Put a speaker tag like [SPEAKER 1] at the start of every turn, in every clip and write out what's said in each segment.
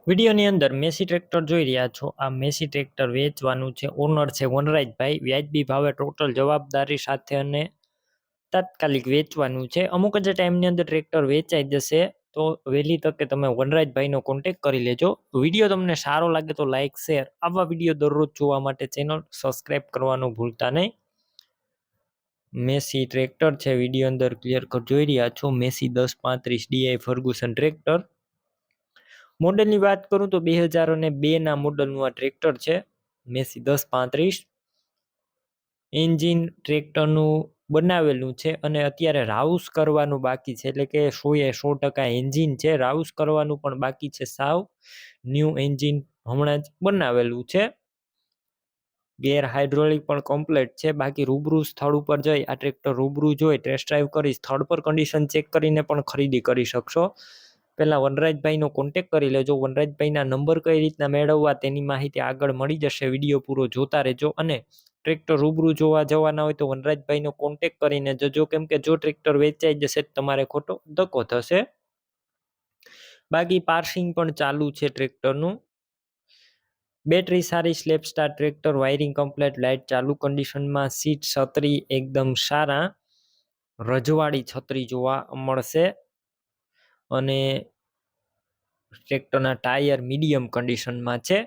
[SPEAKER 1] વિડીયોની અંદર Massey tractor જોઈ રહ્યા છો. આ મેસી ટ્રેક્ટર વેચવાનું છે. ઓનર છે વનરાજભાઈ. વ્યાજબી ભાવે ટોટલ જવાબદારી સાથે અને તાત્કાલિક વેચવાનું છે. અમુક જ ટાઈમની અંદર ટ્રેક્ટર વેચાઈ જશે, તો વહેલી તકે તમે વનરાજભાઈનો કોન્ટેક કરી લેજો. વિડીયો તમને સારો લાગે તો લાઇક શેર, આવા વિડીયો દરરોજ જોવા માટે ચેનલ સબસ્ક્રાઈબ કરવાનું ભૂલતા નહીં. મેસી ટ્રેક્ટર છે, વિડીયો અંદર ક્લિયર કટ જોઈ રહ્યા છો. Massey 1035 DI Ferguson tractor. મોડલની વાત કરું તો 2002ના મોડલનું આ ટ્રેક્ટર છે, મેસી 1035. એન્જિન ટ્રેક્ટરનું બનાવેલું છે અને અત્યારે રાઉસ કરવાનું બાકી છે, એટલે કે 100% એન્જિન છે. રાઉસ કરવાનું પણ બાકી છે. સાવ ન્યૂ એન્જિન હમણાં જ બનાવેલું છે. ગેર હાઇડ્રોલિક પણ કમ્પ્લીટ છે. બાકી રૂબરૂ સ્થળ ઉપર જઈ આ ટ્રેક્ટર રૂબરૂ જોઈ ટેસ્ટ ડ્રાઈવ કરી સ્થળ પર કન્ડિશન ચેક કરીને પણ ખરીદી કરી શકશો. પહેલા વનરાજભાઈનો કોન્ટેક કરી લેજો. વનરાજભાઈના નંબર કઈ રીતના મેળવવા તેની માહિતી આગળ મળી જશે. વિડીયો પૂરો જોતા રહેજો. અને ટ્રેક્ટર રૂબરૂ જોવા જવાના હોય તો વનરાજભાઈનો કોન્ટેક કરીને જજો, કેમ કે જો ટ્રેક્ટર વેચાઈ જશે તમારે ખોટો ધક્કો થશે. બાકી પાર્સિંગ પણ ચાલુ છે ટ્રેક્ટરનું. બેટરી સારી, slap star tractor, wiring complete, light ચાલુ કન્ડિશનમાં, સીટ છત્રી એકદમ સારા, રજવાડી છત્રી જોવા મળશે. અને ટ્રેક્ટરના ટાયર મીડિયમ કન્ડિશનમાં છે.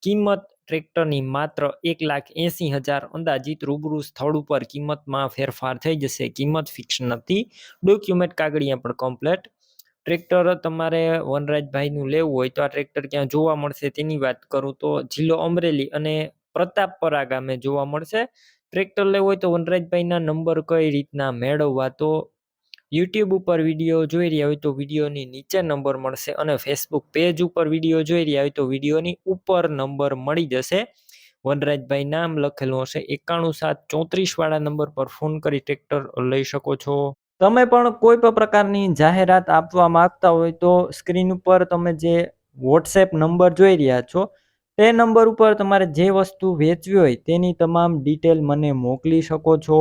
[SPEAKER 1] કિંમત ટ્રેક્ટરની માત્ર 1,80,000 અંદાજિત. રૂબરૂ સ્થળ ઉપર કિંમતમાં ફેરફાર થઈ જશે. કિંમત ફિક્સ નથી. ડોક્યુમેન્ટ કાગળિયા પણ કમ્પ્લીટ. ટ્રેક્ટર તમારે વનરાજભાઈનું લેવું હોય તો આ ટ્રેક્ટર ક્યાં જોવા મળશે તેની વાત કરું તો જિલ્લો અમરેલી અને પ્રતાપપરા ગામે જોવા મળશે. ટ્રેક્ટર લેવું હોય તો વનરાજભાઈના નંબર કઈ રીતના મેળવવા, તો યુટ્યુબ ઉપર વિડીયો જોઈ રહ્યા હોય તો વિડીયોની નીચે નંબર મળશે, અને ફેસબુક પેજ ઉપર વિડીયો જોઈ રહ્યા હોય તો વિડીયોની ઉપર નંબર મળી જશે. વનરાજભાઈ નામ લખેલું હશે. 91734 વાળા નંબર પર ફોન કરી ટ્રેક્ટર લઈ શકો છો. તમે પણ કોઈ પણ પ્રકારની જાહેરાત આપવા માંગતા હોય તો સ્ક્રીન ઉપર તમે જે વોટ્સએપ નંબર જોઈ રહ્યા છો તે નંબર ઉપર તમારે જે વસ્તુ વેચવી હોય તેની તમામ ડિટેલ મને મોકલી શકો છો.